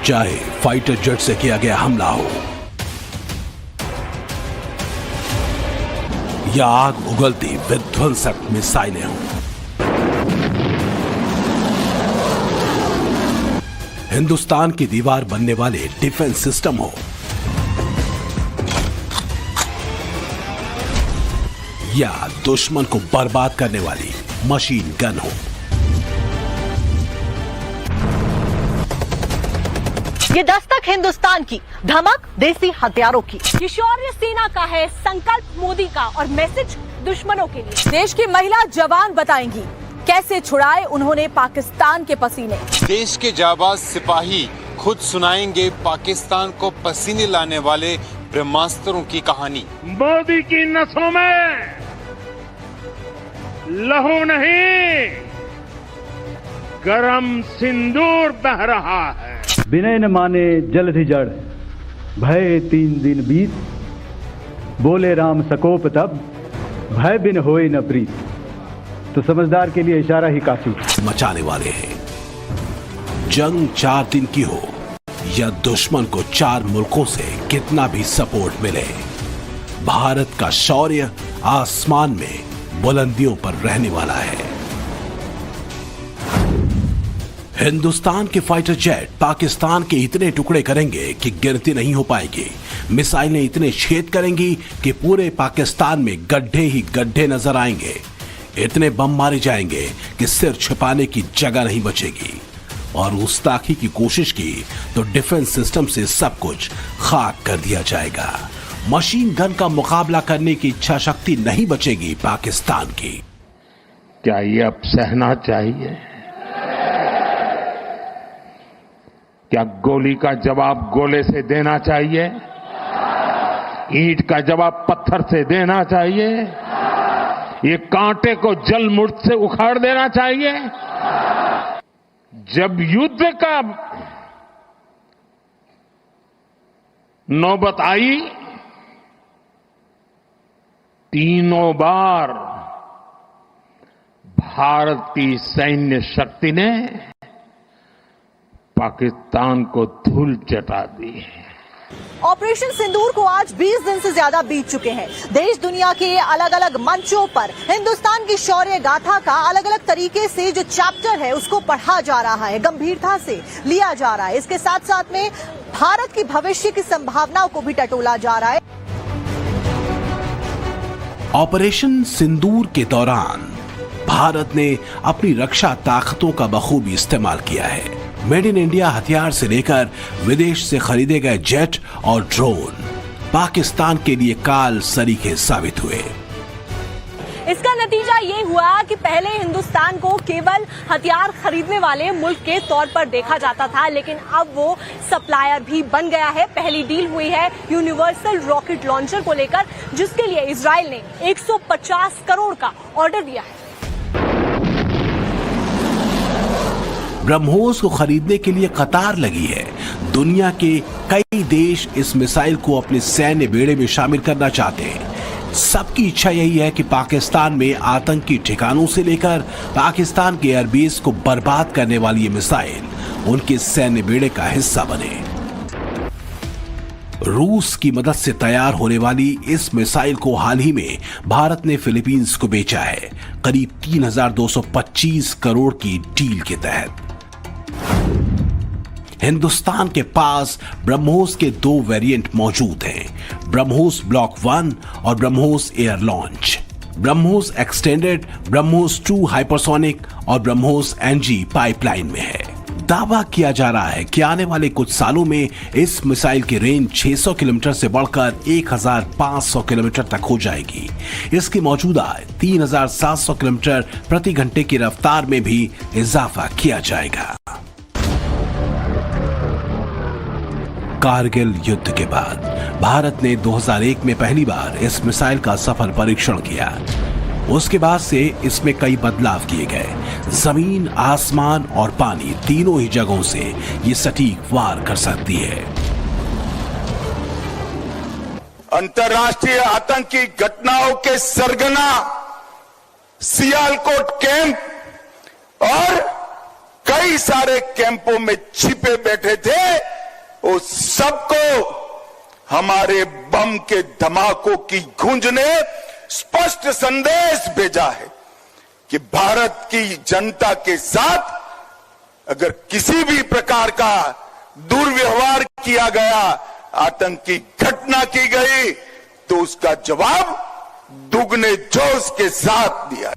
चाहे fighter jet से किया गया हमला हो या आग उगलती विध्वंसक मिसाइलें हों, हिंदुस्तान की दीवार बनने वाले डिफेंस सिस्टम हो या दुश्मन को बर्बाद करने वाली मशीन गन हो, ये दस्तक हिंदुस्तान की, धमक देसी हथियारों की। ये शौर्य सेना का है, संकल्प मोदी का और मैसेज दुश्मनों के लिए। देश की महिला जवान बताएंगी कैसे छुड़ाए उन्होंने पाकिस्तान के पसीने। देश के जाबाज सिपाही खुद सुनाएंगे पाकिस्तान को पसीने लाने वाले ब्रह्मास्त्रों की कहानी। मोदी की नसों में लहू नहीं, गरम सिंदूर बह रहा है। विनय न माने जलधि जड़, भय 3 दिन बीत, बोले राम सकोप तब, भय बिन होए न प्रीत। तो समझदार के लिए इशारा ही काफी। मचाने वाले हैं। जंग 4 दिन की हो या दुश्मन को 4 मुल्कों से कितना भी सपोर्ट मिले, भारत का शौर्य आसमान में बुलंदियों पर रहने वाला है। हिंदुस्तान के फाइटर जेट पाकिस्तान के इतने टुकड़े करेंगे कि गिनती नहीं हो पाएगी। मिसाइलें इतने छेद करेंगी कि पूरे पाकिस्तान में गड्ढे ही गड्ढे नजर आएंगे। इतने बम मारे जाएंगे कि सिर छिपाने की जगह नहीं बचेगी। और गुस्ताखी की कोशिश की तो डिफेंस सिस्टम से सब कुछ खाक कर दिया जाएगा। मशीन गन का मुकाबला करने की इच्छा शक्ति नहीं बचेगी पाकिस्तान की। क्या ये अब सहना चाहिए? क्या गोली का जवाब गोले से देना चाहिए? ईंट का जवाब पत्थर से देना चाहिए? ये कांटे को जलमुर्द से उखाड़ देना चाहिए? जब युद्ध का नौबत आई, तीनों बार भारत की सैन्य शक्ति ने पाकिस्तान को धूल चटा दी है। ऑपरेशन सिंदूर को आज 20 दिन से ज्यादा बीत चुके हैं। देश दुनिया के अलग अलग मंचों पर हिंदुस्तान की शौर्य गाथा का अलग अलग तरीके से जो चैप्टर है उसको पढ़ा जा रहा है, गंभीरता से लिया जा रहा है। इसके साथ साथ में भारत की भविष्य की संभावनाओं को भी टटोला जा रहा है। ऑपरेशन सिंदूर के दौरान भारत ने अपनी रक्षा ताकतों का बखूबी इस्तेमाल किया है। मेड इन इंडिया हथियार से लेकर विदेश से खरीदे गए जेट और ड्रोन पाकिस्तान के लिए काल सरीखे साबित हुए। इसका नतीजा ये हुआ कि पहले हिंदुस्तान को केवल हथियार खरीदने वाले मुल्क के तौर पर देखा जाता था, लेकिन अब वो सप्लायर भी बन गया है। पहली डील हुई है यूनिवर्सल रॉकेट लॉन्चर को लेकर, जिसके लिए इजराइल ने 150 करोड़ का ऑर्डर दिया है। ब्रह्मोस को खरीदने के लिए कतार लगी है। दुनिया के कई देश इस मिसाइल को अपने सैन्य बेड़े में शामिल करना चाहते हैं। सबकी इच्छा यही है कि पाकिस्तान में आतंकी ठिकानों से लेकर पाकिस्तान के एयरबेस को बर्बाद करने वाली ये मिसाइल उनके सैन्य बेड़े का हिस्सा बने। रूस की मदद से तैयार होने वाली इस मिसाइल को हाल ही में भारत ने फिलीपींस को बेचा है, करीब 3,225 करोड़ की डील के तहत। हिंदुस्तान के पास ब्रह्मोस के 2 वेरिएंट मौजूद हैं, ब्रह्मोस ब्लॉक 1 और BrahMos air launch. BrahMos extended, BrahMos 2 hypersonic और ब्रह्मोस एनजी पाइपलाइन में है। दावा किया जा रहा है कि आने वाले कुछ सालों में इस मिसाइल की रेंज 600 किलोमीटर से बढ़कर 1,500 किलोमीटर तक हो जाएगी। इसकी मौजूदा 3,700 किलोमीटर प्रति घंटे की रफ्तार में भी इजाफा किया जाएगा। कारगिल युद्ध के बाद भारत ने 2001 में पहली बार इस मिसाइल का सफल परीक्षण किया। उसके बाद से इसमें कई बदलाव किए गए। जमीन, आसमान और पानी तीनों ही जगहों से ये सटीक वार कर सकती है। अंतर्राष्ट्रीय आतंकी घटनाओं के सरगना सियालकोट कैंप और कई सारे कैंपों में छिपे बैठे थे उस सबको हमारे बम के धमाकों की गूंज ने स्पष्ट संदेश भेजा है कि भारत की जनता के साथ अगर किसी भी प्रकार का दुर्व्यवहार किया गया, आतंकी घटना की गई, तो उसका जवाब दुगने जोश के साथ दिया।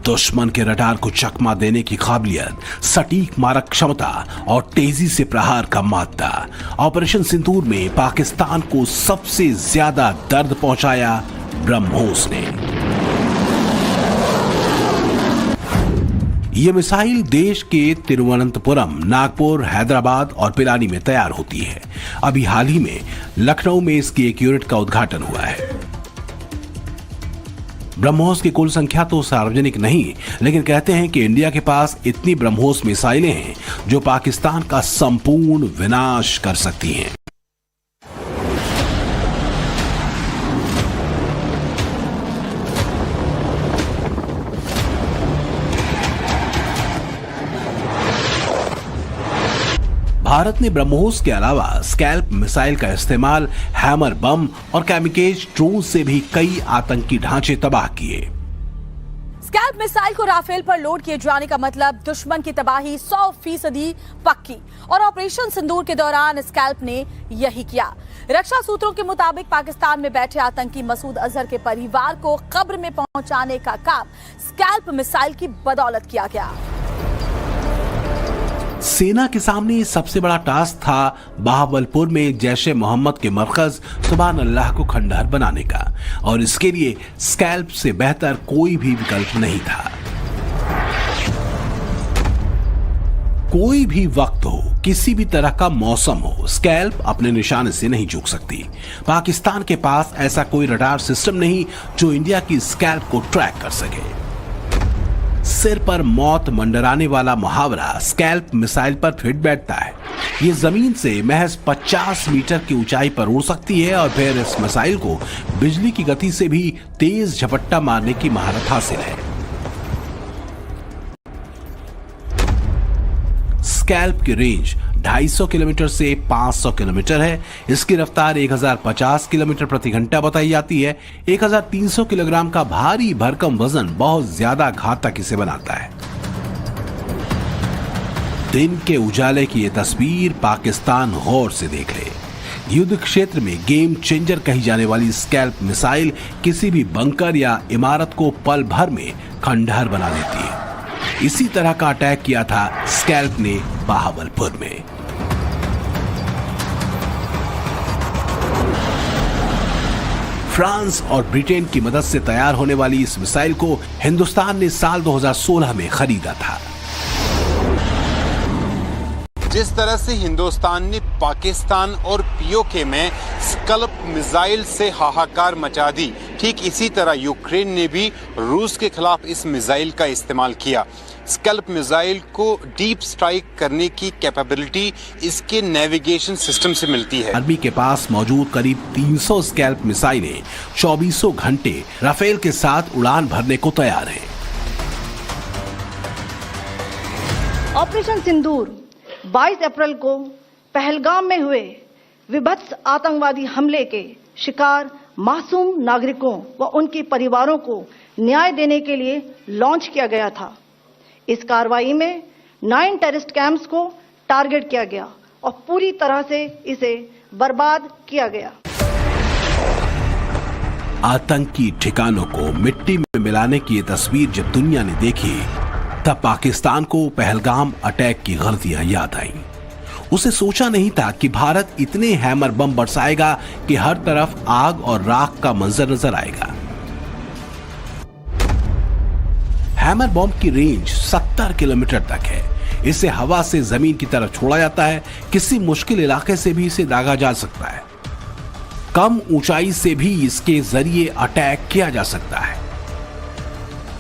दुश्मन के रडार को चकमा देने की काबिलियत, सटीक मारक क्षमता और तेजी से प्रहार का मादा। ऑपरेशन सिंदूर में पाकिस्तान को सबसे ज्यादा दर्द पहुंचाया ब्रह्मोस ने। यह मिसाइल देश के तिरुवनंतपुरम, नागपुर, हैदराबाद और पिलानी में तैयार होती है। अभी हाल ही में लखनऊ में इसकी एक यूनिट का उद्घाटन हुआ है। ब्रह्मोस की कुल संख्या तो सार्वजनिक नहीं, लेकिन कहते हैं कि इंडिया के पास इतनी ब्रह्मोस मिसाइलें हैं जो पाकिस्तान का संपूर्ण विनाश कर सकती हैं। भारत ने ब्रह्मोस के अलावा स्कैल्प मिसाइल का इस्तेमाल हैमर बम और कैमिकेज ड्रोन से भी कई आतंकी ढांचे तबाह किए। स्कैल्प मिसाइल को राफेल पर लोड किए जाने का मतलब दुश्मन की तबाही 100% पक्की, और ऑपरेशन सिंदूर के दौरान स्कैल्प ने यही किया। रक्षा सूत्रों के मुताबिक पाकिस्तान में बैठे आतंकी मसूद अजहर के परिवार को कब्र में पहुंचाने का काम स्कैल्प मिसाइल की बदौलत किया गया। सेना के सामने सबसे बड़ा टास्क था बहावलपुर में जैश-ए मोहम्मद के मरकज सुभान अल्लाह को खंडहर बनाने का, और इसके लिए स्कैल्प से बेहतर कोई भी विकल्प नहीं था। कोई भी वक्त हो, किसी भी तरह का मौसम हो, स्कैल्प अपने निशाने से नहीं चूक सकती। पाकिस्तान के पास ऐसा कोई रडार सिस्टम नहीं जो इंडिया की स्कैल्प को ट्रैक कर सके। सिर पर मौत मंडराने वाला मुहावरा स्कैल्प मिसाइल पर फिट बैठता है। ये जमीन से महज 50 मीटर की ऊंचाई पर उड़ सकती है और फिर इस मिसाइल को बिजली की गति से भी तेज झपट्टा मारने की महारत हासिल है। स्कैल्प की रेंज 250 किलोमीटर से 500 किलोमीटर है। इसकी रफ्तार 1050 किलोमीटर प्रति घंटा बताई जाती है। 1300 किलोग्राम का भारी भरकम वजन बहुत ज्यादा घातक इसे बनाता है। दिन के उजाले की यह तस्वीर पाकिस्तान गौर से देख ले। युद्ध क्षेत्र में गेम चेंजर कही जाने वाली स्कैल्प मिसाइल किसी भी बंकर या इमारत को पल भर में खंडहर बना देती है। इसी तरह का अटैक किया था स्कैल्प ने बहावलपुर में। फ्रांस और ब्रिटेन की मदद से तैयार होने वाली इस मिसाइल को हिंदुस्तान ने साल 2016 में खरीदा था। जिस तरह से हिंदुस्तान ने पाकिस्तान और पीओके में स्कैल्प मिसाइल से हाहाकार मचा दी, ठीक इसी तरह यूक्रेन ने भी रूस के खिलाफ इस मिसाइल का इस्तेमाल किया। स्कैल्प मिसाइल को डीप स्ट्राइक करने की कैपेबिलिटी इसके नेविगेशन सिस्टम से मिलती है। आर्मी के पास मौजूद करीब 300 स्कैल्प मिसाइलें 24 घंटे राफेल के साथ उड़ान भरने को तैयार हैं। ऑपरेशन सिंदूर 22 अप्रैल को पहलगाम में हुए विभत्स आतंकवादी हमले के शिकार मासूम नागरिकों व उनके परिवारों को न्याय देने के लिए लॉन्च किया गया था। इस कार्रवाई में 9 टेररिस्ट कैंप्स को टारगेट किया गया और पूरी तरह से इसे बर्बाद किया गया। आतंकी ठिकानों को मिट्टी में मिलाने की ये तस्वीर जब दुनिया ने देखी, तब पाकिस्तान को पहलगाम अटैक की गलतियां याद आईं। उसे सोचा नहीं था कि भारत इतने हैमर बम बरसाएगा कि हर तरफ आग और राख का मंजर नजर आएगा। हैमर बम की रेंज 70 किलोमीटर तक है। इसे हवा से जमीन की तरफ छोड़ा जाता है। किसी मुश्किल इलाके से भी इसे दागा जा सकता है। कम ऊंचाई से भी इसके जरिए अटैक किया जा सकता है।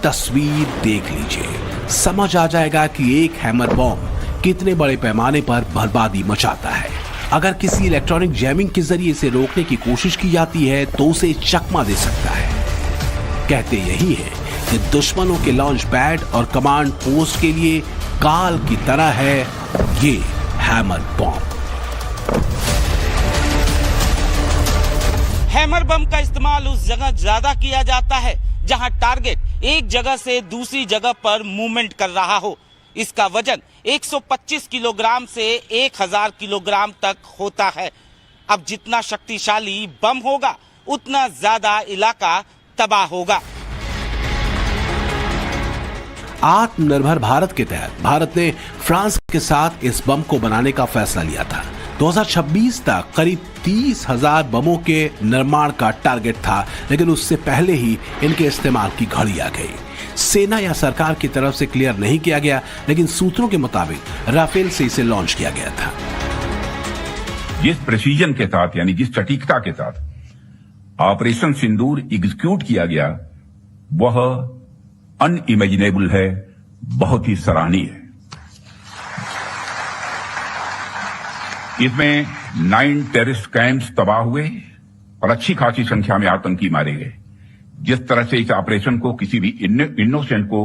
तस्वीर देख लीजिए, समझ आ जाएगा कि एक हैमर बम कितने बड़े पैमाने पर बर्बादी मचाता है। अगर किसी इलेक्ट्रॉनिक जैमिंग के जरिए इसे रोकने की कोशिश की जाती है तो उसे चकमा दे सकता है। कहते यही है कि दुश्मनों के लॉन्च पैड और कमांड पोस्ट के लिए काल की तरह है ये हैमर बॉम्ब। हैमर बम का इस्तेमाल उस जगह ज्यादा किया जाता है जहां टारगेट एक जगह से दूसरी जगह पर मूवमेंट कर रहा हो। इसका वजन 125 किलोग्राम से 1000 किलोग्राम तक होता है। अब जितना शक्तिशाली बम होगा उतना ज्यादा इलाका तबाह होगा। आत्मनिर्भर भारत के तहत भारत ने फ्रांस के साथ इस बम को बनाने का फैसला लिया था। 2026 तक करीब 30,000 बमों के निर्माण का टारगेट था, लेकिन उससे पहले ही इनके इस्तेमाल की घड़ी आ गई। सेना या सरकार की तरफ से क्लियर नहीं किया गया, लेकिन सूत्रों के मुताबिक राफेल से इसे लॉन्च किया गया था। जिस प्रेसिजन के साथ यानी जिस सटीकता के साथ ऑपरेशन सिंदूर एग्जीक्यूट किया गया वह अनइमेजिनेबल है, बहुत ही सराहनीय है। इसमें 9 टेररिस्ट कैंप्स तबाह हुए और अच्छी खासी संख्या में आतंकी मारे गए। जिस तरह से इस ऑपरेशन को किसी भी इनोसेंट को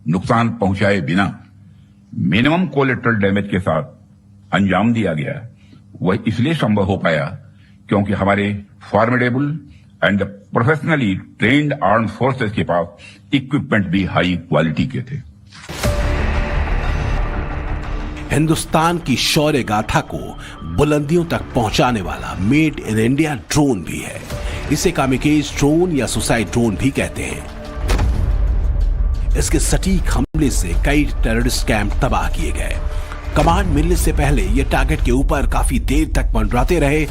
नुकसान पहुंचाए बिना मिनिमम कोलेटरल डैमेज के साथ अंजाम दिया गया, वह इसलिए संभव हो पाया क्योंकि हमारे formidable and professionally trained arm forces के पास इक्विपमेंट भी हाई क्वालिटी के थे। हिंदुस्तान की शौर्य गाथा को बुलंदियों तक पहुंचाने वाला मेड इन इंडिया ड्रोन भी है। इसे कामिकेज ड्रोन या सुसाइड ड्रोन भी कहते हैं। इसके सटीक हमले से कई टेररिस्ट कैंप तबाह किए गए। कमांड मिलने से पहले ये टारगेट के ऊपर काफी देर तक मंडराते रहे।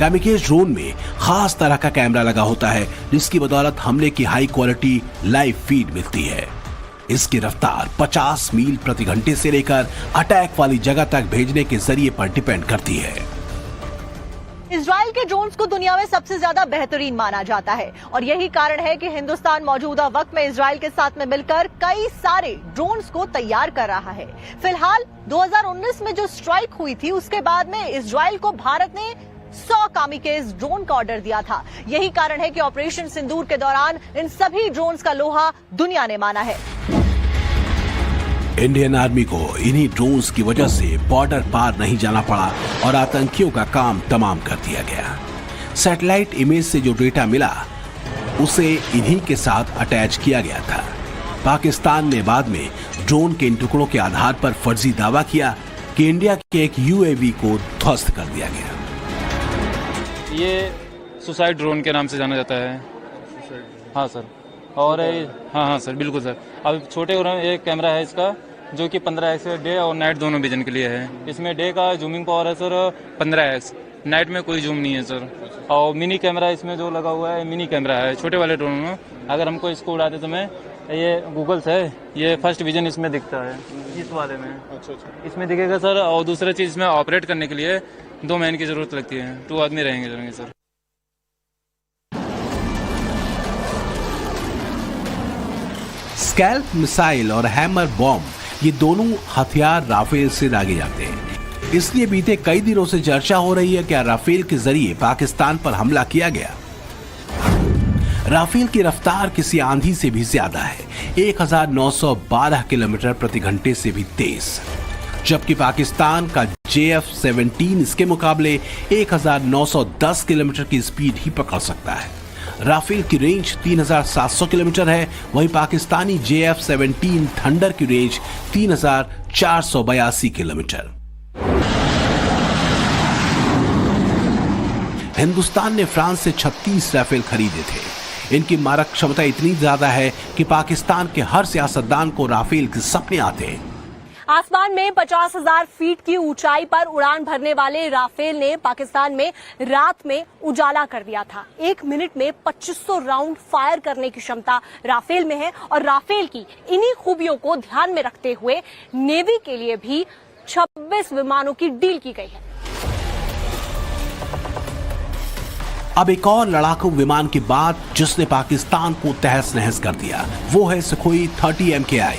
कामिकेज ड्रोन में खास तरह का कैमरा लगा होता है, जिसकी बदौलत हमले की हाई क्वालिटी लाइव फीड मिलती है। इसकी रफ्तार 50 मील प्रति घंटे से लेकर अटैक वाली जगह तक भेजने के जरिए पर डिपेंड करती है। इजराइल के ड्रोन्स को दुनिया में सबसे ज्यादा बेहतरीन माना जाता है और यही कारण है कि हिंदुस्तान मौजूदा वक्त में इजराइल के साथ में मिलकर कई सारे ड्रोन्स को तैयार कर रहा है। फिलहाल 2019 में जो स्ट्राइक हुई थी उसके बाद में इजराइल को भारत ने 100 कामिकेज ड्रोन का ऑर्डर दिया था। यही कारण है कि ऑपरेशन सिंदूर के दौरान इन सभी ड्रोन्स का लोहा दुनिया ने माना है। इंडियन आर्मी को इन्हीं ड्रोन्स की वजह से बॉर्डर पार नहीं जाना पड़ा और आतंकियों का काम तमाम कर दिया गया। सैटेलाइट इमेज से जो डेटा मिला उसे इन्हीं के साथ अटैच किया गया था। पाकिस्तान ने बाद में ड्रोन के इन टुकड़ों के आधार पर फर्जी दावा किया कि इंडिया के एक यूएवी को ध्वस्त कर दिया गया। ये सुसाइड ड्रोन के नाम से जाना जाता है। हाँ सर, और हाँ सर, बिल्कुल सर। अब छोटे एक कैमरा है इसका जो कि 15x डे और नाइट दोनों विजन के लिए है। इसमें डे का जूमिंग पावर है सर 15x, नाइट में कोई जूम नहीं है सर। और मिनी कैमरा इसमें जो लगा हुआ है मिनी कैमरा है छोटे वाले ड्रोन में। अगर हमको इसको उड़ाते समय ये गूगल से ये फर्स्ट विजन इसमें दिखता है, इस वाले में इसमें दिखेगा सर। और दूसरा चीज इसमें ऑपरेट करने के लिए 2 मैन की जरूरत लगती है, 2 आदमी रहेंगे सर। स्कैल्प मिसाइल और हैमर बॉम्ब ये दोनों हथियार राफेल से दागे जाते हैं। इसलिए बीते कई दिनों से चर्चा हो रही है कि राफेल के जरिए पाकिस्तान पर हमला किया गया। राफेल की रफ्तार किसी आंधी से भी ज्यादा है, 1912 किलोमीटर प्रति घंटे से भी तेज, जबकि पाकिस्तान का JF-17 इसके मुकाबले 1910 किलोमीटर की स्पीड ही पकड़ सकता है। राफेल की रेंज 3700 किलोमीटर है, वहीं पाकिस्तानी JF-17 थंडर की रेंज 3482 किलोमीटर। हिंदुस्तान ने फ्रांस से 36 राफेल खरीदे थे। इनकी मारक क्षमता इतनी ज्यादा है कि पाकिस्तान के हर सियासतदान को राफेल के सपने आते हैं। आसमान में 50,000 फीट की ऊंचाई पर उड़ान भरने वाले राफेल ने पाकिस्तान में रात में उजाला कर दिया था। 1 मिनट में 2500 राउंड फायर करने की क्षमता राफेल में है और राफेल की इन्हीं खूबियों को ध्यान में रखते हुए नेवी के लिए भी 26 विमानों की डील की गई है। अब एक और लड़ाकू विमान की बात जिसने पाकिस्तान को तहस नहस कर दिया, वो है सुखोई 30 MKI।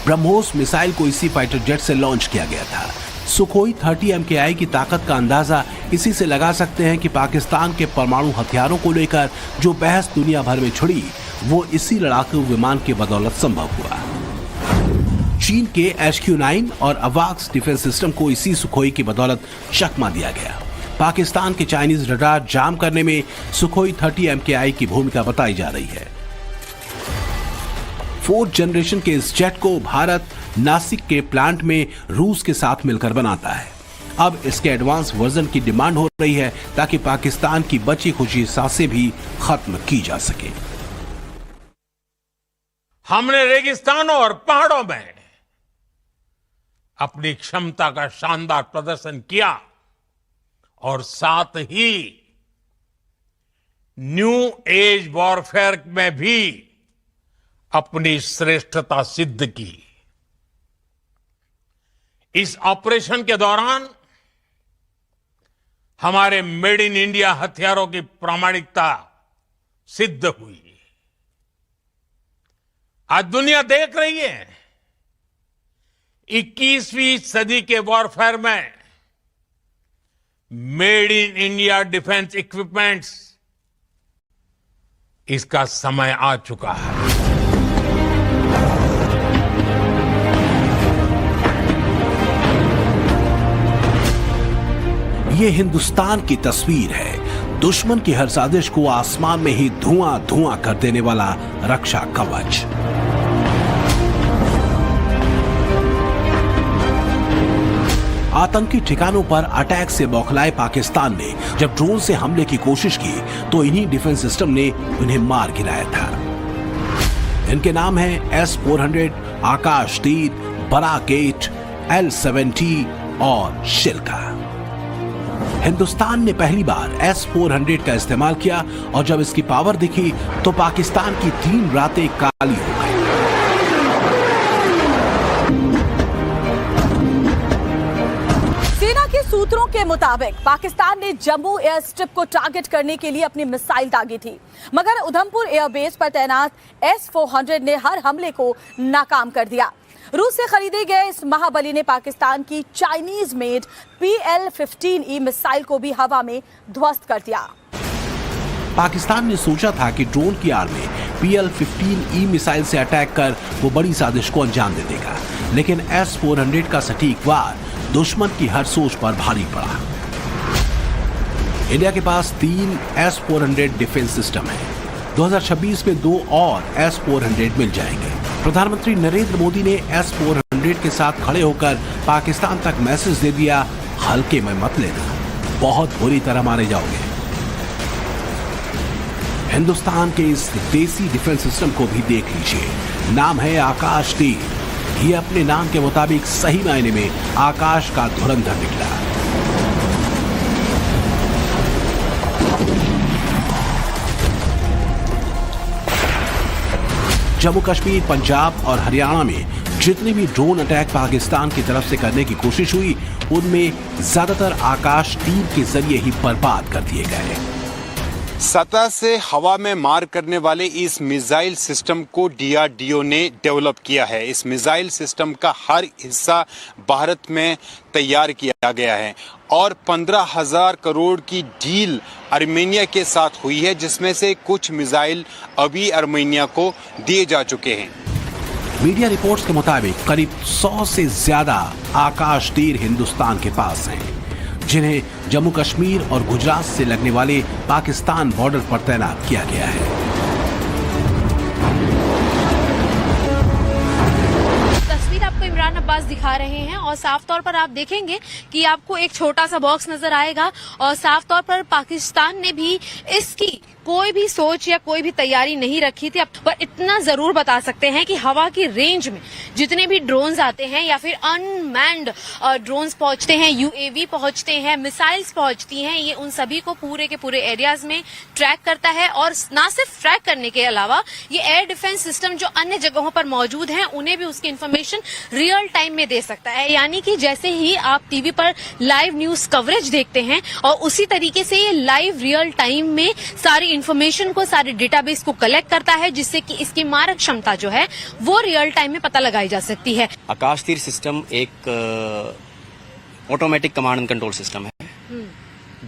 ब्रह्मोस मिसाइल को इसी फाइटर जेट से लॉन्च किया गया था। सुखोई 30 MKI की ताकत का अंदाजा इसी से लगा सकते हैं कि पाकिस्तान के परमाणु हथियारों को लेकर जो बहस दुनिया भर में छिड़ी वो इसी लड़ाकू विमान की बदौलत संभव हुआ। चीन के HQ-9 और अवाक्स डिफेंस सिस्टम को इसी सुखोई की बदौलत चकमा दिया गया। पाकिस्तान के चाइनीज रडार जाम करने में सुखोई 30 MKI की भूमिका बताई जा रही है। 4th जनरेशन के इस जेट को भारत नासिक के प्लांट में रूस के साथ मिलकर बनाता है। अब इसके एडवांस वर्जन की डिमांड हो रही है ताकि पाकिस्तान की बची खुची सांसें भी खत्म की जा सके। हमने रेगिस्तानों और पहाड़ों में अपनी क्षमता का शानदार प्रदर्शन किया और साथ ही न्यू एज वॉरफेयर में भी अपनी श्रेष्ठता सिद्ध की। इस ऑपरेशन के दौरान हमारे मेड इन इंडिया हथियारों की प्रामाणिकता सिद्ध हुई। आज दुनिया देख रही है 21वीं सदी के वॉरफेयर में made in India defence equipments, इसका समय आ चुका है। ये हिंदुस्तान की तस्वीर है, दुश्मन की हर साजिश को आसमान में ही धुआं धुआं कर देने वाला रक्षा कवच। आतंकी ठिकानों पर अटैक से बौखलाए पाकिस्तान ने जब ड्रोन से हमले की कोशिश की तो इन्हीं डिफेंस सिस्टम ने उन्हें मार गिराया था। इनके नाम हैं S-400, आकाश तीर, बराकेट, L-70 और शिल्का। हिंदुस्तान ने पहली बार S-400 का इस्तेमाल किया और जब इसकी पावर दिखी तो पाकिस्तान की 3 रातें काली हो गई। सेना के सूत्रों के मुताबिक पाकिस्तान ने जम्मू एयर स्ट्रिप को टारगेट करने के लिए अपनी मिसाइल दागी थी, मगर उधमपुर एयरबेस पर तैनात S-400 ने हर हमले को नाकाम कर दिया। रूस से खरीदे गए इस महाबली ने पाकिस्तान की चाइनीज मेड PL-15E मिसाइल को भी हवा में ध्वस्त कर दिया। पाकिस्तान ने सोचा था कि ड्रोन की आड़ में PL-15E मिसाइल से अटैक कर वो बड़ी साजिश को अंजाम दे देगा, लेकिन S-400 का सटीक वार दुश्मन की हर सोच पर भारी पड़ा। इंडिया के पास 3 S-400 डिफेंस सिस्टम है। 2026 में 2 और S-400 मिल जाएंगे। प्रधानमंत्री नरेंद्र मोदी ने S-400 के साथ खड़े होकर पाकिस्तान तक मैसेज दे दिया, हल्के में मत लेना, बहुत बुरी तरह मारे जाओगे। हिंदुस्तान के इस देसी डिफेंस सिस्टम को भी देख लीजिए, नाम है आकाश तीर। ये अपने नाम के मुताबिक सही मायने में आकाश का धुरंधर निकला। जम्मू कश्मीर, पंजाब और हरियाणा में जितने भी ड्रोन अटैक पाकिस्तान की तरफ से करने की कोशिश हुई, उनमें ज्यादातर आकाश तीर के जरिए ही बर्बाद कर दिए गए। सतह से हवा में मार करने वाले इस मिसाइल सिस्टम को DRDO ने डेवलप किया है। इस मिसाइल सिस्टम का हर हिस्सा भारत में तैयार किया गया है और 15,000 करोड़ की डील आर्मेनिया के साथ हुई है, जिसमें से कुछ मिसाइल अभी आर्मेनिया को दिए जा चुके हैं। मीडिया रिपोर्ट्स के मुताबिक करीब 100 से ज्यादा आकाश तीर हिंदुस्तान के पास हैं, जिन्हें जम्मू कश्मीर और गुजरात से लगने वाले पाकिस्तान बॉर्डर पर तैनात किया गया है। तस्वीर आपको इमरान अब्बास दिखा रहे हैं और साफ तौर पर आप देखेंगे कि आपको एक छोटा सा बॉक्स नजर आएगा और साफ तौर पर पाकिस्तान ने भी इसकी कोई भी सोच या कोई भी तैयारी नहीं रखी थी। पर इतना जरूर बता सकते हैं कि हवा की रेंज में जितने भी ड्रोन्स आते हैं या फिर अनमैन्ड ड्रोन्स पहुंचते हैं, UAV पहुंचते हैं, मिसाइल्स पहुंचती हैं, ये उन सभी को पूरे के पूरे एरियाज में ट्रैक करता है। और ना सिर्फ ट्रैक करने के अलावा ये एयर डिफेंस सिस्टम जो अन्य जगहों पर मौजूद हैं उन्हें भी उसकी इन्फॉर्मेशन रियल टाइम में दे सकता है। यानी कि जैसे ही आप टीवी पर लाइव न्यूज कवरेज देखते हैं और उसी तरीके से ये लाइव रियल टाइम में सारी इंफॉर्मेशन को, सारे डेटाबेस को कलेक्ट करता है, जिससे कि इसकी मारक क्षमता जो है वो रियल टाइम में पता लगाई जा सकती है। आकाश तीर सिस्टम एक automatic command and control system है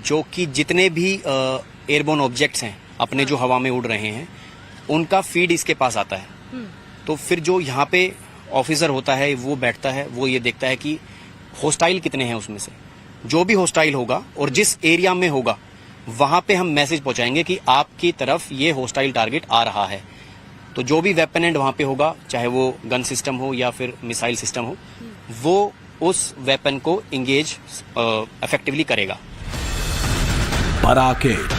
जो कि जितने भी एयरबोर्न ऑब्जेक्ट्स हैं अपने जो हवा में उड़ रहे हैं उनका फीड इसके पास आता है। तो फिर जो यहाँ पे ऑफिसर होता है वो बैठता है, वो ये देखता है कि होस्टाइल कितने हैं उसमें से। जो भी होस्टाइल होगा और जिस एरिया में होगा वहां पे हम मैसेज पहुंचाएंगे कि आपकी तरफ ये होस्टाइल टारगेट आ रहा है। तो जो भी वेपन एंड वहां पे होगा, चाहे वो गन सिस्टम हो या फिर मिसाइल सिस्टम हो, वो उस वेपन को इंगेज इफेक्टिवली करेगा। बराक 8,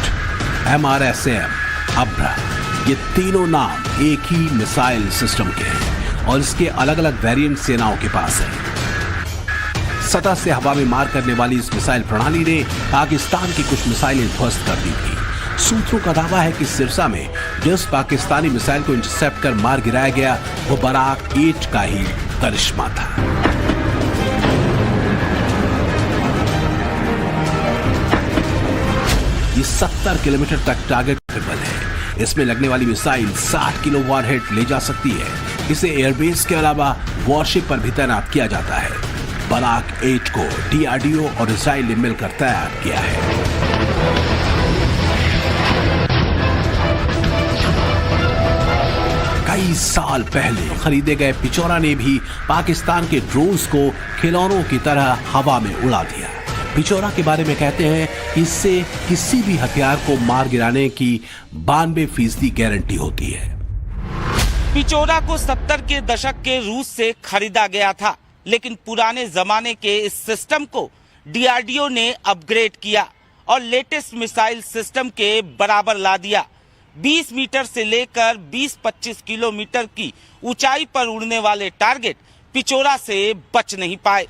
MRSAM, अब्रा, ये तीनों नाम एक ही मिसाइल सिस्टम के हैं और इसके अलग अलग वेरिएंट सेनाओं के पास हैं। सतह से हवा में मार करने वाली इस मिसाइल प्रणाली ने पाकिस्तान की कुछ मिसाइलें ध्वस्त कर दी थी। सूत्रों का दावा है कि सिरसा में जिस पाकिस्तानी मिसाइल को इंटरसेप्ट कर मार गिराया गया वो बराक 8 का ही करिश्मा था। ये 70 किलोमीटर तक टारगेट ट्रिपल है। इसमें लगने वाली मिसाइल 60 किलो वॉरहेड ले जा सकती है। इसे एयरबेस के अलावा वॉरशिप पर भी तैनात किया जाता है। बराक 8 को DRDO और इजराइल ने मिलकर तैयार किया है। कई साल पहले खरीदे गए पिचौरा ने भी पाकिस्तान के ड्रोन्स को खिलौनों की तरह हवा में उड़ा दिया। पिचौरा के बारे में कहते हैं कि इससे किसी भी हथियार को मार गिराने की 92% गारंटी होती है। पिचौरा को 70 के दशक के रूस से खरीदा गया था, लेकिन पुराने जमाने के इस सिस्टम को DRDO ने अपग्रेड किया और लेटेस्ट मिसाइल सिस्टम के बराबर ला दिया। 20 मीटर से लेकर 20-25 किलोमीटर की ऊंचाई पर उड़ने वाले टारगेट पिचौरा से बच नहीं पाए।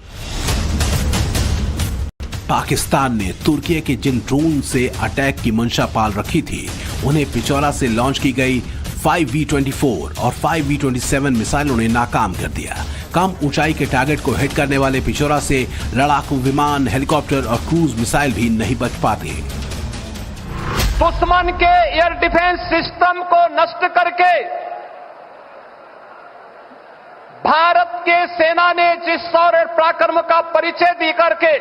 पाकिस्तान ने तुर्की के जिन ड्रोन से अटैक की मंशा पाल रखी थी, उन्हें पिचौरा से लॉन्च की गई 5V-24 और 5V-27 मिसाइलों ने नाकाम कर दिया। कम ऊंचाई के टारगेट को हिट करने वाले पिचौरा से लड़ाकू विमान, हेलीकॉप्टर और क्रूज मिसाइल भी नहीं बच पाते। दुश्मन के एयर डिफेंस सिस्टम को नष्ट करके भारत के सेना ने जिस शौर्य पराक्रम का परिचय दी करके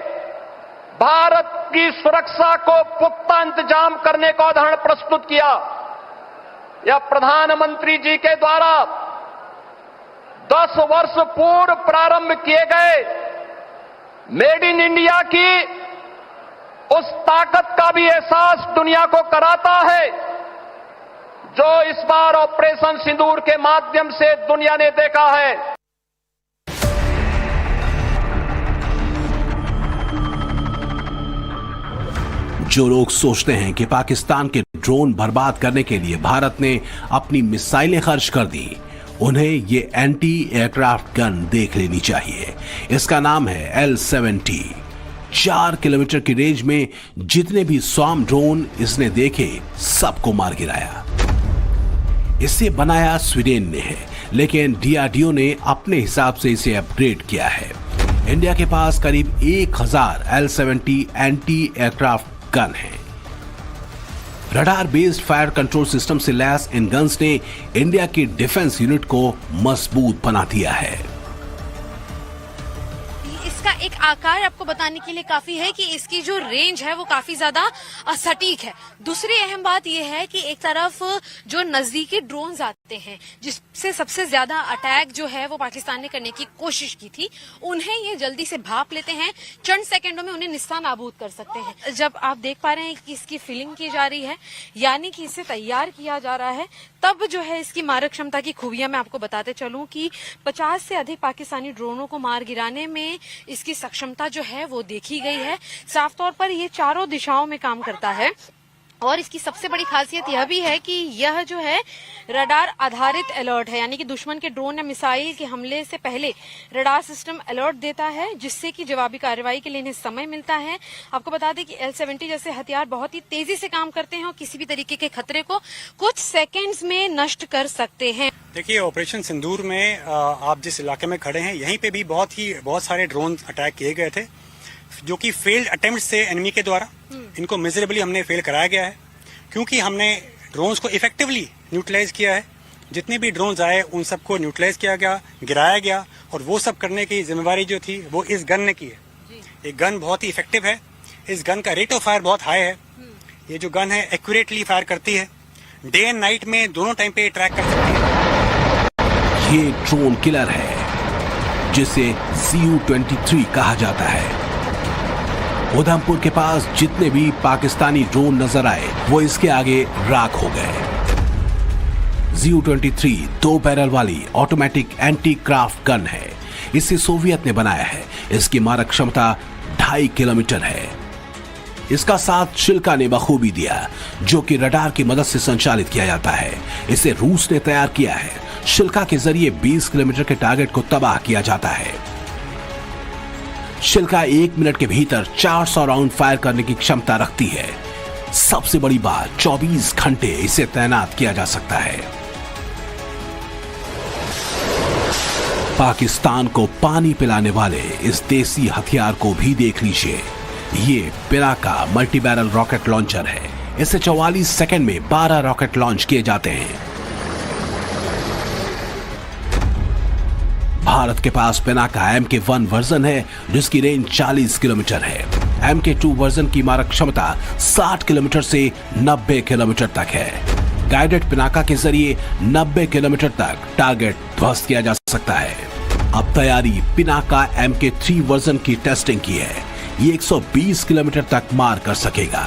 भारत की सुरक्षा को पुख्ता इंतजाम करने का उदाहरण प्रस्तुत किया, यह प्रधानमंत्री जी के द्वारा 10 वर्ष पूर्व प्रारंभ किए गए मेड इन इंडिया की उस ताकत का भी एहसास दुनिया को कराता है जो इस बार ऑपरेशन सिंदूर के माध्यम से दुनिया ने देखा है। जो लोग सोचते हैं कि पाकिस्तान के ड्रोन बर्बाद करने के लिए भारत ने अपनी मिसाइलें खर्च कर दी, उन्हें ये एंटी एयरक्राफ्ट गन देख लेनी चाहिए। इसका नाम है L-70। 4 किलोमीटर की रेंज में जितने भी स्वाम ड्रोन इसने देखे सबको मार गिराया। इसे बनाया स्वीडन ने है, लेकिन DRDO ने अपने हिसाब से इसे अपग्रेड किया है। इंडिया के पास करीब 1000 L-70 एंटी एयरक्राफ्ट गन है। Radar based fire control system से लैस इन गन्स ने इंडिया की डिफेंस यूनिट को मजबूत बना दिया है। इसका एक आकार आपको बताने के लिए काफी है कि इसकी जो रेंज है वो काफी ज्यादा सटीक है। दूसरी अहम बात यह है कि एक तरफ जो नजदीकी ड्रोन्स आते हैं जिससे सबसे ज्यादा अटैक जो है वो पाकिस्तान ने करने की कोशिश की थी, उन्हें ये जल्दी से भाप लेते हैं, चंद सेकंडों में उन्हें निस्तान नाबूद कर सकते हैं। जब आप देख पा रहे हैं कि इसकी फिलिंग की जा रही है, यानी कि इसे तैयार किया जा रहा है, तब जो है इसकी मारक क्षमता की खूबियां मैं आपको बताते चलूं कि 50 से अधिक पाकिस्तानी ड्रोनों को मार गिराने में इसकी सक्षमता जो है वो देखी गई है। साफ तौर पर ये चारों दिशाओं में काम करता है और इसकी सबसे बड़ी खासियत यह भी है कि यह जो है रडार आधारित अलर्ट है, यानी कि दुश्मन के ड्रोन या मिसाइल के हमले से पहले रडार सिस्टम अलर्ट देता है, जिससे कि जवाबी कार्रवाई के लिए इन्हें समय मिलता है। आपको बता दें कि L-70 जैसे हथियार बहुत ही तेजी से काम करते हैं और किसी भी तरीके के खतरे को कुछ सेकेंड्स में नष्ट कर सकते हैं। देखिए, ऑपरेशन सिंदूर में आप जिस इलाके में खड़े हैं, यहीं पे भी बहुत सारे ड्रोन अटैक किए गए थे, जो कि फेल्ड अटेम्प्ट से एनिमी के द्वारा इनको मिजरेबली हमने फेल कराया गया है, क्योंकि हमने ड्रोन्स को इफेक्टिवली न्यूट्रलाइज किया है। जितने भी ड्रोन्स आए उन सबको न्यूट्रलाइज किया गया, गिराया गया, और वो सब करने की जिम्मेवारी जो थी वो इस गन ने की है। ये गन बहुत ही इफेक्टिव है, इस गन का रेट ऑफ फायर बहुत हाई है। ये जो गन है एक्यूरेटली फायर करती है, डे एंड नाइट में दोनों टाइम पे ट्रैक कर सकती है। ये ड्रोन किलर है। जिसे CU-23 कहा जाता है। उधमपुर के पास जितने भी पाकिस्तानी ड्रोन नजर आए वो इसके आगे राख हो गए। CU-23 2 बैरल वाली ऑटोमेटिक एंटी क्राफ्ट गन है। इसे सोवियत ने बनाया है। इसकी मारक क्षमता 2.5 किलोमीटर है। इसका साथ शिल्का ने बखूबी दिया, जो कि रडार की मदद से संचालित किया जाता है। इसे रूस ने तैयार किया है। शिल्का के जरिए 20 किलोमीटर के टारगेट को तबाह किया जाता है। शिल्का 1 मिनट के भीतर 400 राउंड फायर करने की क्षमता रखती है। सबसे बड़ी बात, 24 घंटे इसे तैनात किया जा सकता है। पाकिस्तान को पानी पिलाने वाले इस देसी हथियार को भी देख लीजिए। ये Pinaka multi barrel rocket launcher है। इसे 44 सेकंड में 12 रॉकेट लॉन्च किए जाते हैं। भारत के पास पिनाका MK1 वर्जन है, जिसकी रेंज 40 किलोमीटर है। MK2 वर्जन की मारक क्षमता 60 किलोमीटर से 90 किलोमीटर तक है। गाइडेड पिनाका के जरिए 90 किलोमीटर तक टारगेट ध्वस्त किया जा सकता है। अब तैयारी पिनाका MK3 वर्जन की टेस्टिंग की है। ये 120 किलोमीटर तक मार कर सकेगा।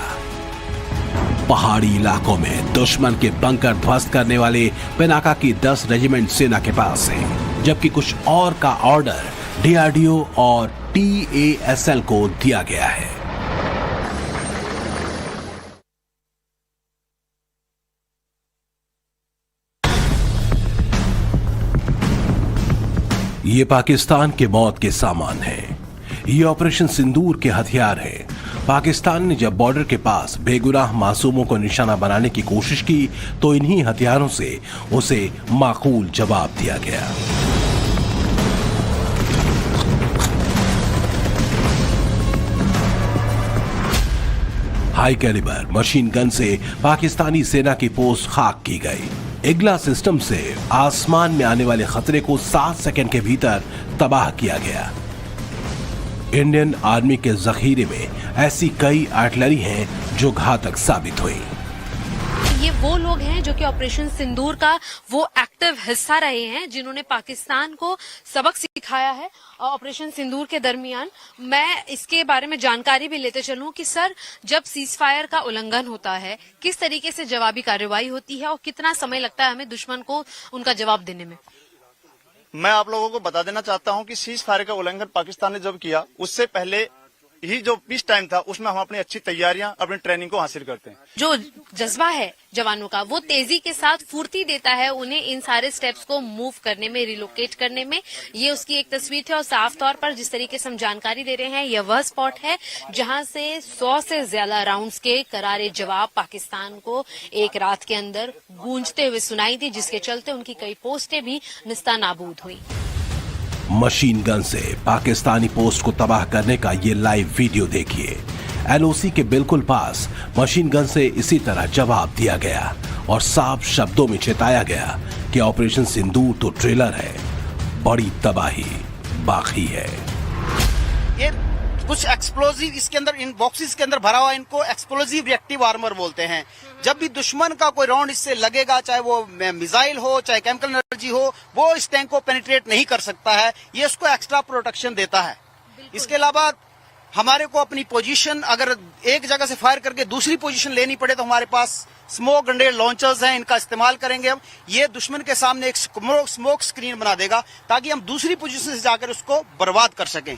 पहाड़ी इलाकों में दुश्मन के बंकर ध्वस्त करने वाले पिनाका की 10 रेजिमेंट सेना के पास है, जबकि कुछ और का ऑर्डर DRDO और TASL को दिया गया है। ये पाकिस्तान के मौत के सामान है। ये ऑपरेशन सिंदूर के हथियार है। पाकिस्तान ने जब बॉर्डर के पास बेगुनाह मासूमों को निशाना बनाने की कोशिश की तो इन्हीं हथियारों से उसे माकूल जवाब दिया गया। हाई कैलिबर मशीन गन से पाकिस्तानी सेना की पोस्ट खाक की गई। इग्ला सिस्टम से आसमान में आने वाले खतरे को 7 सेकंड के भीतर तबाह किया गया। इंडियन आर्मी के जखीरे में ऐसी कई आर्टिलरी हैं जो घातक साबित हुई। ये वो लोग हैं जो कि ऑपरेशन सिंदूर का वो एक्टिव हिस्सा रहे हैं, जिन्होंने पाकिस्तान को सबक सिखाया है। ऑपरेशन सिंदूर के दरमियान मैं इसके बारे में जानकारी भी लेते चलूं कि सर, जब सीज फायर का उल्लंघन होता है, किस तरीके से जवाबी कार्रवाई होती है और कितना समय लगता है हमें दुश्मन को उनका जवाब देने में? मैं आप लोगों को बता देना चाहता हूं कि सीज फायर का उल्लंघन पाकिस्तान ने जब किया, उससे पहले ही जो पीस टाइम था उसमें हम अपनी अच्छी तैयारियां, अपनी ट्रेनिंग को हासिल करते हैं। जो जज्बा है जवानों का, वो तेजी के साथ फुर्ती देता है उन्हें इन सारे स्टेप्स को मूव करने में, रिलोकेट करने में। ये उसकी एक तस्वीर है और साफ तौर पर जिस तरीके से हम जानकारी दे रहे हैं, यह वह स्पॉट है जहां से 100 से ज्यादा राउंड्स के करारे जवाब पाकिस्तान को एक रात के अंदर गूंजते हुए सुनाई दी, जिसके चलते उनकी कई पोस्टें भी निस्तानाबूद हुई। मशीन गन से पाकिस्तानी पोस्ट को तबाह करने का ये लाइव वीडियो देखिए। LOC के बिल्कुल पास मशीन गन से इसी तरह जवाब दिया गया और साफ शब्दों में चेताया गया कि ऑपरेशन सिंदूर तो ट्रेलर है, बड़ी तबाही बाकी है। ये कुछ एक्सप्लोजिव इसके अंदर, इन बॉक्सेस के अंदर भरा हुआ, इनको एक्सप्लोजिव रिएक्टिव आर्मर बोलते हैं। जब भी दुश्मन का कोई राउंड इससे लगेगा, चाहे वो मिसाइल हो, चाहे केमिकल एनर्जी हो, वो इस टैंक को पेनिट्रेट नहीं कर सकता है। ये इसको एक्स्ट्रा प्रोटेक्शन देता है। इसके अलावा हमारे को अपनी पोजीशन, अगर एक जगह से फायर करके दूसरी पोजीशन लेनी पड़े तो हमारे पास स्मोक ग्रेनेड लॉन्चर्स हैं, इनका इस्तेमाल करेंगे हम। ये दुश्मन के सामने एक स्मोक स्क्रीन बना देगा ताकि हम दूसरी पोजीशन से जाकर उसको बर्बाद कर सकें।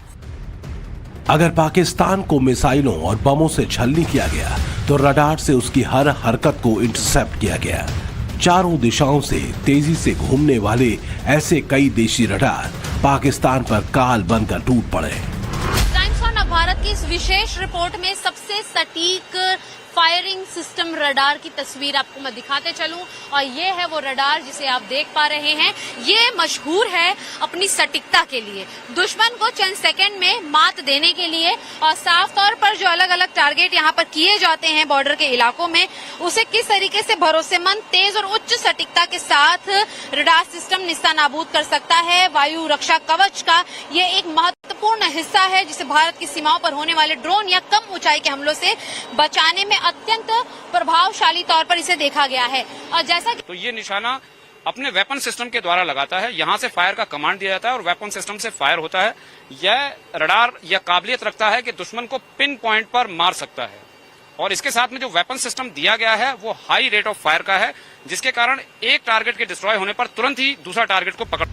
अगर पाकिस्तान को मिसाइलों और बमों से छलनी किया गया तो रडार से उसकी हर हरकत को इंटरसेप्ट किया गया। चारों दिशाओं से तेजी से घूमने वाले ऐसे कई देशी रडार पाकिस्तान पर काल बनकर टूट पड़े। टाइम्स ऑन भारत की इस विशेष रिपोर्ट में सबसे सटीक फायरिंग सिस्टम रडार की तस्वीर आपको मैं दिखाते चलूं, और ये है वो रडार जिसे आप देख पा रहे हैं। ये मशहूर है अपनी सटीकता के लिए, दुश्मन को चंद सेकंड में मात देने के लिए, और साफ तौर पर जो अलग अलग टारगेट यहाँ पर किए जाते हैं बॉर्डर के इलाकों में, उसे किस तरीके से भरोसेमंद, तेज और उच्च सटीकता के साथ रडार सिस्टम निस्तानाबूद कर सकता है। वायु रक्षा कवच का ये एक महत्वपूर्ण हिस्सा है जिसे भारत की सीमाओं पर होने वाले ड्रोन या कम ऊंचाई के हमलों से बचाने में अत्यंत प्रभावशाली तौर पर इसे देखा गया है। और जैसा कि तो ये निशाना अपने वेपन सिस्टम के द्वारा लगाता है। यहां से फायर का कमांड दिया जाता है और वेपन सिस्टम से फायर होता है। यह रडार यह काबिलियत रखता है कि दुश्मन को पिन पॉइंट पर मार सकता है और इसके साथ में जो वेपन सिस्टम दिया गया है वो हाई रेट ऑफ फायर का है, जिसके कारण एक टारगेट के डिस्ट्रॉय होने पर तुरंत ही दूसरा टारगेट को पकड़।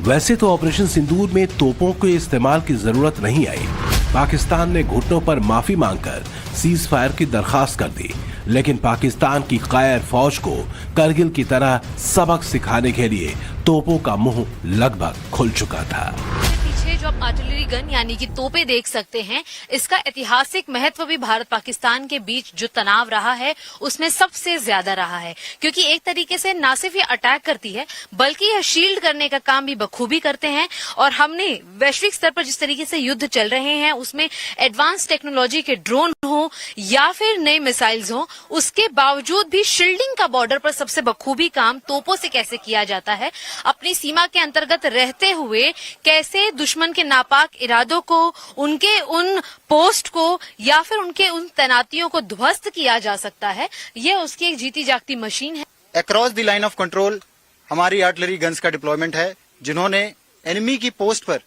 वैसे तो ऑपरेशन सिंदूर में तोपों के इस्तेमाल की जरूरत नहीं आई। पाकिस्तान ने घुटनों पर माफी मांगकर सीज फायर की दरखास्त कर दी, लेकिन पाकिस्तान की कायर फौज को करगिल की तरह सबक सिखाने के लिए तोपों का मुंह लगभग खुल चुका था। पीछे जो आप आर्टिलरी गन यानी कि तोपे देख सकते हैं, इसका ऐतिहासिक महत्व भी भारत पाकिस्तान के बीच जो तनाव रहा है उसमें सबसे ज्यादा रहा है, क्योंकि एक तरीके से ना सिर्फ ये अटैक करती है बल्कि यह शील्ड करने का काम भी बखूबी करते हैं। और हमने वैश्विक स्तर पर जिस तरीके से युद्ध चल रहे हैं उसमें एडवांस टेक्नोलॉजी के ड्रोन हो या फिर नए मिसाइल्स हो, उसके बावजूद भी शील्डिंग का बॉर्डर पर सबसे बखूबी काम तोपों से कैसे किया जाता है, अपनी सीमा के अंतर्गत रहते हुए कैसे दुश्मन के नापाक इरादों को, उनके उन पोस्ट को या फिर उनके उन तैनातियों को ध्वस्त किया जा सकता है, ये उसकी एक जीती जागती मशीन है। Across the line of control हमारी आर्टिलरी गन्स का डिप्लॉयमेंट है, जिन्होंने एनिमी की पोस्ट पर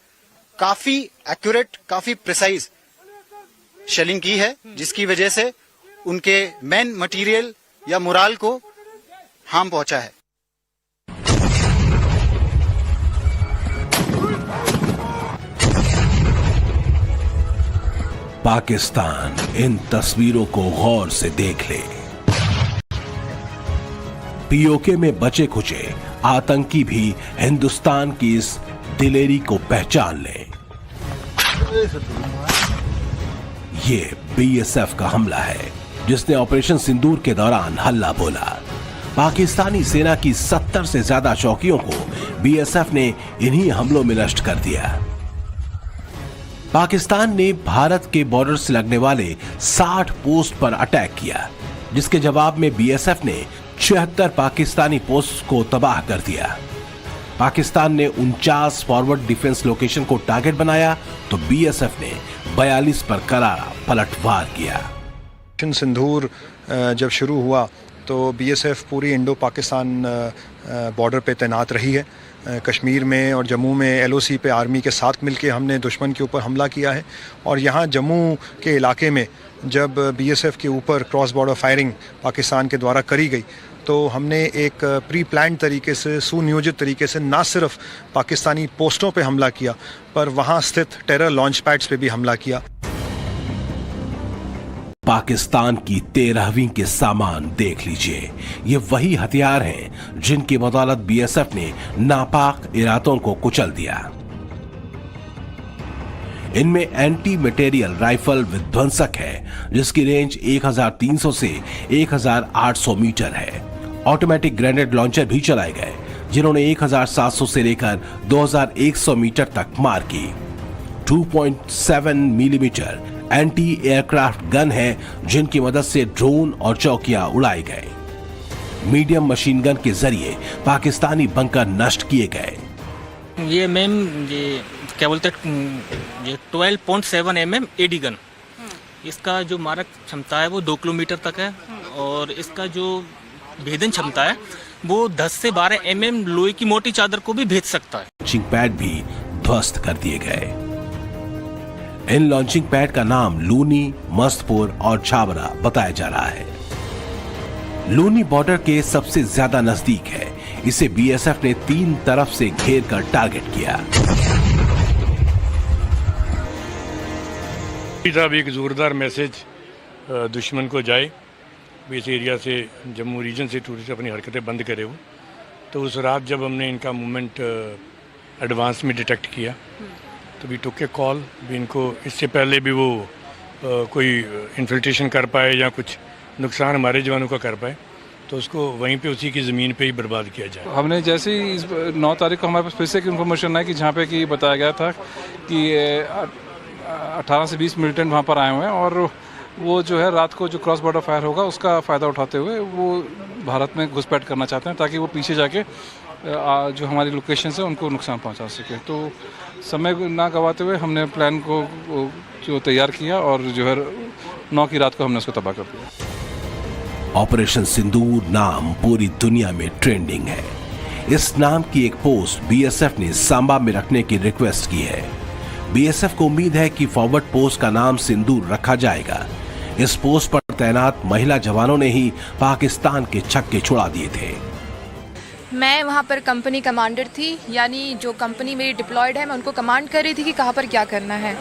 काफी एक्यूरेट, काफी प्रिसाइज शेलिंग की है, जिसकी वजह से उनके मैन मटेरियल या मोराल को हार्म पहुंचा है। पाकिस्तान इन तस्वीरों को गौर से देख ले। पीओके में बचे खुचे आतंकी भी हिंदुस्तान की इस दिलेरी को पहचान ले। ये बीएसएफ का हमला है, जिसने ऑपरेशन सिंदूर के दौरान हल्ला बोला। पाकिस्तानी सेना की 70 से ज्यादा चौकियों को बीएसएफ ने इन्हीं हमलों में नष्ट कर दिया। पाकिस्तान ने भारत के बॉर्डर से लगने वाले 60 पोस्ट पर अटैक किया, जिसके जवाब में बीएसएफ ने 76 पाकिस्तानी पोस्ट को तबाह कर दिया। पाकिस्तान ने 49 फॉरवर्ड डिफेंस लोकेशन को टारगेट बनाया तो बीएसएफ ने 42 पर करारा पलटवार किया। ऑपरेशन सिंदूर जब शुरू हुआ तो बीएसएफ पूरी इंडो पाकिस्तान बॉर्डर पे तैनात रही है। कश्मीर में और जम्मू में एलओसी पे आर्मी के साथ मिलके हमने दुश्मन के ऊपर हमला किया है। और यहाँ जम्मू के इलाके में जब बीएसएफ के ऊपर क्रॉस बॉर्डर फायरिंग पाकिस्तान के द्वारा करी गई तो हमने एक प्री प्लान तरीके से, सुनियोजित तरीके से ना सिर्फ पाकिस्तानी पोस्टों पे हमला किया पर वहाँ स्थित टेरर लॉन्च पैड्स पे भी हमला किया। पाकिस्तान की 13वीं के सामान देख लीजिए। ये वही हथियार हैं जिनकी बदौलत बीएसएफ ने नापाक इरादों को कुचल दिया। इनमें एंटी मटेरियल राइफल विध्वंसक है, जिसकी रेंज 1300 से 1800 मीटर है। ऑटोमेटिक ग्रेनेड लॉन्चर भी चलाए गए, जिन्होंने 1700 से लेकर 2100 मीटर तक मार की। 2.7 मिलीमीटर एंटी एयरक्राफ्ट गन है, जिनकी मदद से ड्रोन और चौकियां उड़ाए गए। मीडियम मशीन गन के जरिए पाकिस्तानी बंकर नष्ट किए गए। ये मैम ये क्या बोलते हैं, ये 12.7 mm एडी गन, इसका जो मारक क्षमता है वो 2 किलोमीटर तक है और इसका जो भेदन क्षमता है वो 10 से 12 mm लोहे की मोटी चादर को भी भेद सकता है। लॉन्चिंग पैड भी ध्वस्त कर दिए गए। इन लॉन्चिंग पैड का नाम लूनी, मस्तपुर और छाबरा बताया जा रहा है। लूनी बॉर्डर के सबसे ज्यादा नजदीक है। इसे बीएसएफ ने 3 तरफ से घेर कर टारगेट किया। साहब एक जोरदार मैसेज दुश्मन को जाए, इस एरिया से, जम्मू रीजन से टूरिस्ट अपनी हरकतें बंद करे हो। तो उस रात जब हमने इनका मूवमेंट एडवांस में डिटेक्ट किया तो वी टुक ए कॉल भी इनको, इससे पहले भी वो कोई इन्फिल्ट्रेशन कर पाए या कुछ नुकसान हमारे जवानों का कर पाए तो उसको वहीं पे उसी की ज़मीन पे ही बर्बाद किया जाए। हमने जैसे ही 9 तारीख को हमारे पास फिर से एक इन्फॉर्मेशन है कि जहाँ पे कि बताया गया था कि 18 से 20 मिलिटेंट वहाँ पर आए हुए हैं और वो जो है रात को जो क्रॉस बॉर्डर फायर होगा उसका फ़ायदा उठाते हुए वो भारत में घुसपैठ करना चाहते हैं ताकि वो पीछे जाके जो हमारी लोकेशन है उनको नुकसान पहुंचा सके। तो समय ना गवाते हुए हमने प्लान को जो तैयार किया और जो है 9 की रात को हमने उसको तबाह कर दिया। ऑपरेशन सिंदूर नाम पूरी दुनिया में ट्रेंडिंग है। इस नाम की एक पोस्ट बीएसएफ ने सांबा में रखने की रिक्वेस्ट की है। बीएसएफ को उम्मीद है कि फॉरवर्ड पोस्ट का नाम सिंदूर रखा जाएगा। इस पोस्ट पर तैनात महिला जवानों ने ही पाकिस्तान के छक्के छुड़ा दिए थे। मैं वहाँ पर कंपनी कमांडर थी, यानी जो कंपनी मेरी डिप्लॉयड है मैं उनको कमांड कर रही थी कि कहाँ पर क्या करना है।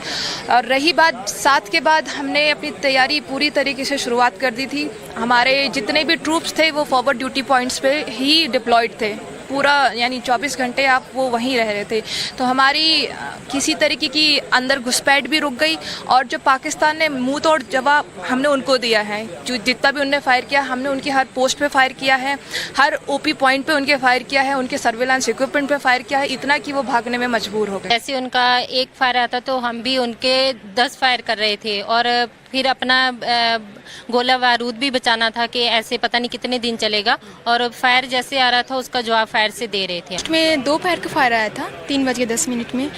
और रही बात 7 के बाद, हमने अपनी तैयारी पूरी तरीके से शुरुआत कर दी थी। हमारे जितने भी ट्रूप्स थे वो फॉरवर्ड ड्यूटी पॉइंट्स पे ही डिप्लॉयड थे, पूरा यानी 24 घंटे आप वो वहीं रह रहे थे। तो हमारी किसी तरीके की अंदर घुसपैठ भी रुक गई और जो पाकिस्तान ने मुंह तोड़ जवाब हमने उनको दिया है। जो जितना भी उनने फायर किया हमने उनकी हर पोस्ट पे फायर किया है, हर ओपी पॉइंट पे उनके फायर किया है, उनके सर्वेलेंस इक्विपमेंट पे फायर किया है, इतना कि वो भागने में मजबूर हो गए। जैसे उनका एक फायर आता तो हम भी उनके 10 फायर कर रहे थे और फिर अपना गोला बारूद भी बचाना था कि ऐसे पता नहीं कितने दिन चलेगा। और फायर जैसे आ रहा था उसका जवाब फायर से दे रहे थे। में 2 फायर का फायर आया था 3:10 में।